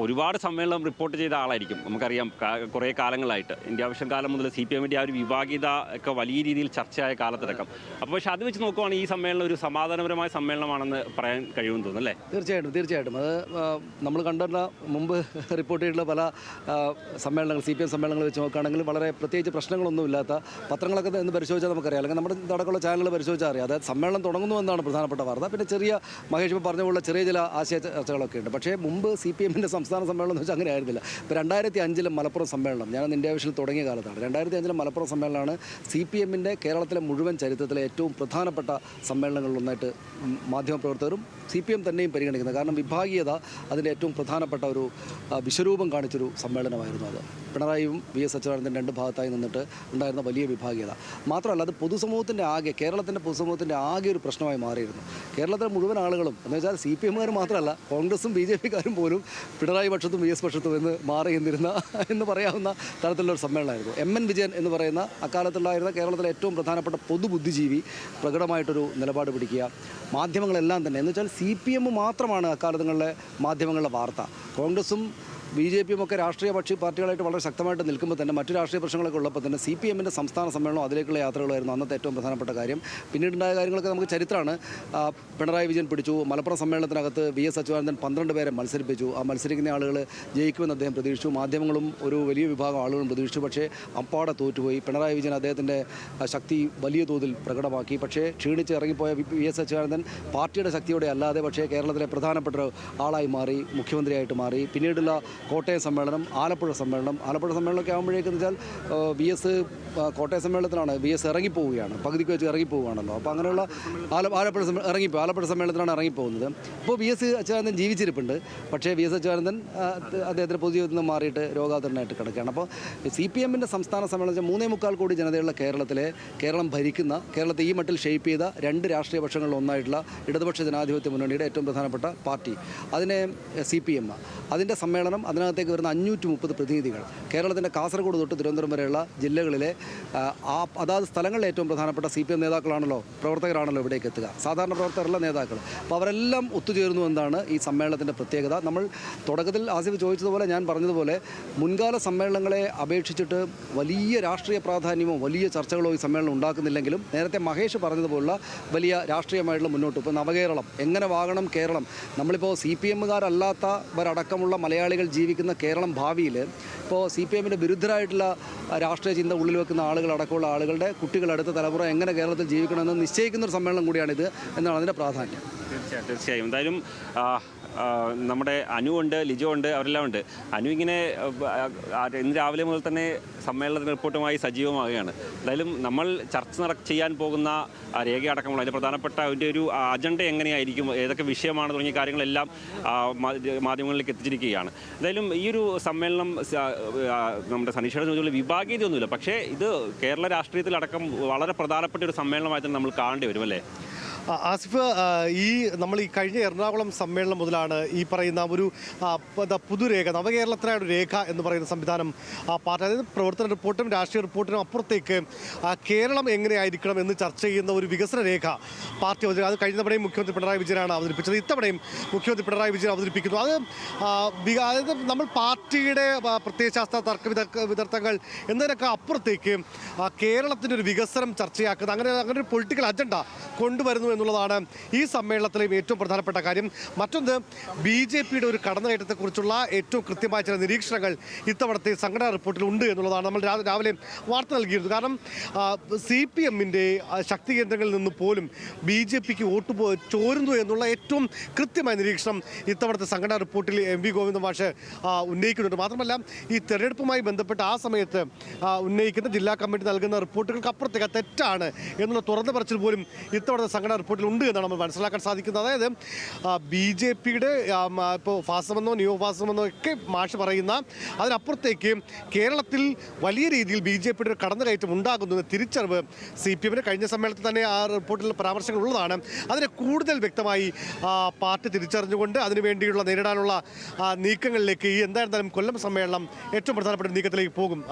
ഒരുപാട് സമ്മേളനം റിപ്പോർട്ട് ചെയ്ത ആളായിരിക്കും. നമുക്കറിയാം കുറേ കാലങ്ങളായിട്ട് ഇന്ത്യ വിഷൻ കാലം മുതൽ CPM-ൻ്റെ ആ ഒരു വിഭാഗീയത ഒക്കെ വലിയ രീതിയിൽ ചർച്ചയായ കാലത്തിടക്കം. അപ്പോൾ പക്ഷേ അത് വെച്ച് നോക്കുവാണെങ്കിൽ ഈ സമ്മേളനം ഒരു സമാധാനപരമായ സമ്മേളനമാണെന്ന് പറയാൻ കഴിയുമെന്ന് തോന്നുന്നു അല്ലേ? തീർച്ചയായിട്ടും അത് നമ്മൾ കണ്ടുള്ള മുമ്പ് റിപ്പോർട്ട് ചെയ്തിട്ടുള്ള പല സമ്മേളനങ്ങൾ CPM സമ്മേളനങ്ങൾ വെച്ച് നോക്കുകയാണെങ്കിൽ വളരെ പ്രത്യേകിച്ച് പ്രശ്നങ്ങളൊന്നുമില്ലാത്ത പത്രങ്ങളൊക്കെ എന്ന് പരിശോധിച്ചാൽ നമുക്കറിയാം, അല്ലെങ്കിൽ നമ്മുടെ അടക്കമുള്ള ചാനലുകൾ പരിശോധിച്ചാൽ അറിയാം. അതായത് സമ്മേളനം തുടങ്ങുന്നു എന്നാണ് പ്രധാനപ്പെട്ട വാർത്ത. പിന്നെ ചെറിയ മഹേഷ് ഇപ്പോൾ പറഞ്ഞ പോലെ ചെറിയ ചില ആശയ ചർച്ചകളൊക്കെ ഉണ്ട്. പക്ഷേ മുമ്പ് CPM-ൻ്റെ സംസ്ഥാന സമ്മേളനം എന്ന് വെച്ചാൽ അങ്ങനെ ആയിരുന്നില്ല. ഇപ്പോൾ 2005 മലപ്പുറം സമ്മേളനം, ഞാൻ ഇന്ത്യ വിഷനിൽ തുടങ്ങിയ കാലത്താണ്. 2005 മലപ്പുറം സമ്മേളനമാണ് CPM-ൻ്റെ കേരളത്തിലെ മുഴുവൻ ചരിത്രത്തിലെ ഏറ്റവും പ്രധാനപ്പെട്ട സമ്മേളനങ്ങളിലൊന്നായിട്ട് മാധ്യമപ്രവർത്തകരും CPM തന്നെയും പരിഗണിക്കുന്നത്. കാരണം വിഭാഗീയത അതിൻ്റെ ഏറ്റവും പ്രധാനപ്പെട്ട ഒരു വിശ്വരൂപം കാണിച്ചൊരു സമ്മേളനമായിരുന്നു അത്. പിണറായിയും VS അച്യുതാനന്ദൻ രണ്ട് ഭാഗത്തായി നിന്നിട്ട് ഉണ്ടായിരുന്ന വലിയ വിഭാഗീയത മാത്രമല്ല, അത് പൊതുസമൂഹത്തിൻ്റെ ആകെ, കേരളത്തിൻ്റെ പൊതുസമൂഹത്തിൻ്റെ ആകെ ഒരു പ്രശ്നമായി മാറിയിരുന്നു. കേരളത്തിലെ മുഴുവൻ ആളുകളും എന്ന് വെച്ചാൽ CPM-കാർ മാത്രമല്ല, കോൺഗ്രസും BJP-കാരും പോലും പിണറായി പക്ഷത്തും VS പക്ഷത്തും എന്ന് മാറി നിന്നിരുന്ന എന്ന് പറയാവുന്ന തരത്തിലുള്ളൊരു സമ്മേളനമായിരുന്നു. MN വിജയൻ എന്ന് പറയുന്ന അക്കാലത്തുണ്ടായിരുന്ന കേരളത്തിലെ ഏറ്റവും പ്രധാനപ്പെട്ട പൊതുബുദ്ധിജീവി പ്രകടമായിട്ടൊരു നിലപാട് പിടിക്കുക. മാധ്യമങ്ങളെല്ലാം തന്നെ എന്ന് വെച്ചാൽ CPM മാത്രമാണ് അക്കാലങ്ങളിലെ മാധ്യമങ്ങളുടെ വാർത്ത. കോൺഗ്രസും BJP-യും ഒക്കെ രാഷ്ട്രീയ പാർട്ടികളായിട്ട് വളരെ ശക്തമായിട്ട് നിൽക്കുമ്പോൾ തന്നെ മറ്റു രാഷ്ട്രീയ പ്രശ്നങ്ങളൊക്കെ ഉള്ളപ്പോൾ തന്നെ CPM-ൻ്റെ സംസ്ഥാന സമ്മേളനം അതിലേക്കുള്ള യാത്രകളായിരുന്നു അന്നത്തെ ഏറ്റവും പ്രധാനപ്പെട്ട കാര്യം. പിന്നീടുണ്ടായ കാര്യങ്ങളൊക്കെ നമുക്ക് ചരിത്രമാണ്. പിണറായി വിജയൻ പിടിച്ചു. മലപ്പുറം സമ്മേളനത്തിനകത്ത് VS അച്യുതാനന്ദൻ 12 പേരെ മത്സരിപ്പിച്ചു. ആ മത്സരിക്കുന്ന ആളുകൾ ജയിക്കുമെന്ന് അദ്ദേഹം പ്രതീക്ഷിച്ചു. മാധ്യമങ്ങളും ഒരു വലിയ വിഭാഗം ആളുകളും പ്രതീക്ഷിച്ചു. പക്ഷേ അപ്പാടെ തോറ്റുപോയി. പിണറായി വിജയൻ അദ്ദേഹത്തിൻ്റെ ശക്തി വലിയ തോതിൽ പ്രകടമാക്കി. പക്ഷേ ക്ഷീണിച്ച് ഇറങ്ങിപ്പോയ VS അച്യുതാനന്ദൻ പാർട്ടിയുടെ ശക്തിയോടെ അല്ലാതെ പക്ഷേ കേരളത്തിലെ പ്രധാനപ്പെട്ട ആളായി മാറി, മുഖ്യമന്ത്രിയായിട്ട് മാറി. പിന്നീടുള്ള കോട്ടയം സമ്മേളനം, ആലപ്പുഴ സമ്മേളനമൊക്കെ ആകുമ്പോഴേക്കെന്ന് വെച്ചാൽ VS കോട്ടയം സമ്മേളനത്തിലാണ് VS ഇറങ്ങിപ്പോവുകയാണ്, പകുതിക്ക് വെച്ച് ഇറങ്ങിപ്പോവുകയാണല്ലോ. അപ്പോൾ അങ്ങനെയുള്ള ആലപ്പുഴ സമ്മേളനത്തിലാണ് ഇറങ്ങിപ്പോകുന്നത്. ഇപ്പോൾ VS അച്യുതാനന്ദൻ ജീവിച്ചിരിപ്പുണ്ട്. പക്ഷേ VS അച്യുതാനന്ദൻ അദ്ദേഹത്തിൻ്റെ പൊതുജീവിതത്തിൽ നിന്ന് മാറിയിട്ട് രോഗാതുരനായിട്ട് കിടക്കുകയാണ്. അപ്പോൾ CPM-ൻ്റെ സംസ്ഥാന സമ്മേളനം 3.25 കോടി ജനതയുള്ള കേരളം ഭരിക്കുന്ന, കേരളത്തെ ഈ മട്ടിൽ ഷേപ്പ് ചെയ്ത രണ്ട് രാഷ്ട്രീയ പക്ഷങ്ങളിൽ ഒന്നായിട്ടുള്ള ഇടതുപക്ഷ ജനാധിപത്യ മുന്നണിയുടെ ഏറ്റവും പ്രധാനപ്പെട്ട പാർട്ടി, അതിനെ CPM, അതിൻ്റെ സമ്മേളനം, അതിനകത്തേക്ക് വരുന്ന 530 പ്രതിനിധികൾ, കേരളത്തിൻ്റെ കാസർഗോഡ് തൊട്ട് തിരുവനന്തപുരം വരെയുള്ള ജില്ലകളിലെ അതാത് സ്ഥലങ്ങളിലെ ഏറ്റവും പ്രധാനപ്പെട്ട CPM നേതാക്കളാണല്ലോ, പ്രവർത്തകരാണല്ലോ ഇവിടേക്ക് എത്തുക. സാധാരണ പ്രവർത്തകരല്ല നേതാക്കൾ. അപ്പോൾ അവരെല്ലാം ഒത്തുചേർന്നു എന്നതാണ് ഈ സമ്മേളനത്തിൻ്റെ പ്രത്യേകത. നമ്മൾ തുടക്കത്തിൽ ആസിഫ് ചോദിച്ചതുപോലെ, ഞാൻ പറഞ്ഞതുപോലെ മുൻകാല സമ്മേളനങ്ങളെ അപേക്ഷിച്ചിട്ട് വലിയ രാഷ്ട്രീയ പ്രാധാന്യമോ വലിയ ചർച്ചകളോ ഈ സമ്മേളനം ഉണ്ടാക്കുന്നില്ലെങ്കിലും നേരത്തെ മഹേഷ് പറഞ്ഞതുപോലുള്ള വലിയ രാഷ്ട്രീയമായിട്ടുള്ള മുന്നോട്ട്, ഇപ്പോൾ നവകേരളം എങ്ങനെ വാങ്ങണം കേരളം, നമ്മളിപ്പോൾ CPM-കാരല്ലാത്തവരടക്കമുള്ള മലയാളികൾ ജീവിക്കുന്ന കേരളം ഭാവിയിൽ ഇപ്പോൾ CPM-ൻ്റെ വിരുദ്ധരായിട്ടുള്ള രാഷ്ട്രീയ ചിന്ത ഉള്ളിൽ വെക്കുന്ന ആളുകളടക്കമുള്ള ആളുകളുടെ കുട്ടികൾ അടുത്ത തലമുറ എങ്ങനെ കേരളത്തിൽ ജീവിക്കണമെന്ന് നിശ്ചയിക്കുന്നൊരു സമ്മേളനം കൂടിയാണിത് എന്നാണ് അതിൻ്റെ പ്രാധാന്യം. തീർച്ചയായും. എന്തായാലും നമ്മുടെ അനു ഉണ്ട്, ലിജോ ഉണ്ട്, അവരെല്ലാം ഉണ്ട്. അനു ഇങ്ങനെ ഇന്ന് രാവിലെ മുതൽ തന്നെ സമ്മേളനത്തിന് റിപ്പോർട്ടുമായി സജീവമാവുകയാണ്. എന്തായാലും നമ്മൾ ചർച്ച ചെയ്യാൻ പോകുന്ന രേഖയടക്കമുള്ള അതിൻ്റെ പ്രധാനപ്പെട്ട അതിൻ്റെ ഒരു അജണ്ട എങ്ങനെയായിരിക്കും, ഏതൊക്കെ വിഷയമാണ് തുടങ്ങിയ കാര്യങ്ങളെല്ലാം മാധ്യമങ്ങളിലേക്ക് എത്തിച്ചിരിക്കുകയാണ്. എന്തായാലും ഈ ഒരു സമ്മേളനം നമ്മുടെ സനീഷയുടെ ചോദ്യത്തിൽ വിഭാഗീയതയൊന്നുമില്ല. പക്ഷേ ഇത് കേരള രാഷ്ട്രീയത്തിലടക്കം വളരെ പ്രധാനപ്പെട്ട ഒരു സമ്മേളനമായി തന്നെ നമ്മൾ കാണേണ്ടി വരും അല്ലേ? ആസിഫ്, നമ്മൾ ഈ കഴിഞ്ഞ എറണാകുളം സമ്മേളനം മുതലാണ് ഈ പറയുന്ന ഒരു പുതുരേഖ, നവകേരളത്തിനായ ഒരു രേഖ എന്ന് പറയുന്ന സംവിധാനം പാർട്ടി, അതായത് പ്രവർത്തന റിപ്പോർട്ടും രാഷ്ട്രീയ റിപ്പോർട്ടിനും അപ്പുറത്തേക്ക് കേരളം എങ്ങനെയായിരിക്കണം എന്ന് ചർച്ച ചെയ്യുന്ന ഒരു വികസന രേഖ പാർട്ടി അത് കഴിഞ്ഞ തവണയും മുഖ്യമന്ത്രി പിണറായി വിജയനാണ് അവതരിപ്പിച്ചത്. ഇത്തവണയും മുഖ്യമന്ത്രി പിണറായി വിജയൻ അവതരിപ്പിക്കുന്നു. അതായത് നമ്മൾ പാർട്ടിയുടെ പ്രത്യയശാസ്ത്ര തർക്ക വിതർക്കങ്ങൾ എന്നതിനൊക്കെ അപ്പുറത്തേക്ക് കേരളത്തിൻ്റെ ഒരു വികസനം ചർച്ചയാക്കുന്ന അങ്ങനെ ഒരു പൊളിറ്റിക്കൽ അജണ്ട കൊണ്ടുവരുന്നു എന്നുള്ളതാണ് ഈ സമ്മേളനത്തിലെ ഏറ്റവും പ്രധാനപ്പെട്ട കാര്യം. മറ്റൊന്ന്, BJP-യുടെ ഒരു കടന്നുകയറ്റത്തെക്കുറിച്ചുള്ള ഏറ്റവും കൃത്യമായ ചില നിരീക്ഷണങ്ങൾ ഇത്തവണത്തെ സംഘടനാ റിപ്പോർട്ടിൽ ഉണ്ട് എന്നുള്ളതാണ് നമ്മൾ രാവിലെ വാർത്ത നൽകിയിരുന്നത്. കാരണം CPM-ൻ്റെ ശക്തി കേന്ദ്രങ്ങളിൽ നിന്ന് പോലും BJP-ക്ക് വോട്ട് ചോരുന്നു എന്നുള്ള ഏറ്റവും കൃത്യമായ നിരീക്ഷണം ഇത്തവണത്തെ സംഘടനാ റിപ്പോർട്ടിൽ MV ഗോവിന്ദ മാഷ് ഉന്നയിക്കുന്നുണ്ട്. മാത്രമല്ല, ഈ തെരഞ്ഞെടുപ്പുമായി ബന്ധപ്പെട്ട് ആ സമയത്ത് ഉന്നയിക്കുന്ന ജില്ലാ കമ്മിറ്റി നൽകുന്ന റിപ്പോർട്ടുകൾക്ക് അപ്പുറത്തേക്ക് തെറ്റാണ് എന്നുള്ള തുറന്ന പറച്ചിൽ പോലും ഇത്തവണത്തെ സംഘടനാ റിപ്പോർട്ടിൽ ഉണ്ട് എന്നാണ് നമ്മൾ മനസ്സിലാക്കാൻ സാധിക്കുന്നത്. അതായത് BJP-യുടെ ഇപ്പോൾ ഫാസിസമെന്നോ നിയോ ഫാസിസമെന്നോ ഒക്കെ മാഷ് പറയുന്ന അതിനപ്പുറത്തേക്ക് കേരളത്തിൽ വലിയ രീതിയിൽ BJP-യുടെ ഒരു കടന്നുകയറ്റം ഉണ്ടാകുന്നു എന്ന തിരിച്ചറിവ് CPM-ന് കഴിഞ്ഞ സമ്മേളനത്തിൽ തന്നെ ആ റിപ്പോർട്ടിൽ പരാമർശങ്ങൾ ഉള്ളതാണ്. അതിനെ കൂടുതൽ വ്യക്തമായി പാർട്ടി തിരിച്ചറിഞ്ഞുകൊണ്ട് അതിനുവേണ്ടിയുള്ള നേരിടാനുള്ള നീക്കങ്ങളിലേക്ക് ഈ എന്തായിരുന്നാലും കൊല്ലം സമ്മേളനം ഏറ്റവും പ്രധാനപ്പെട്ട നീക്കത്തിലേക്ക് പോകും.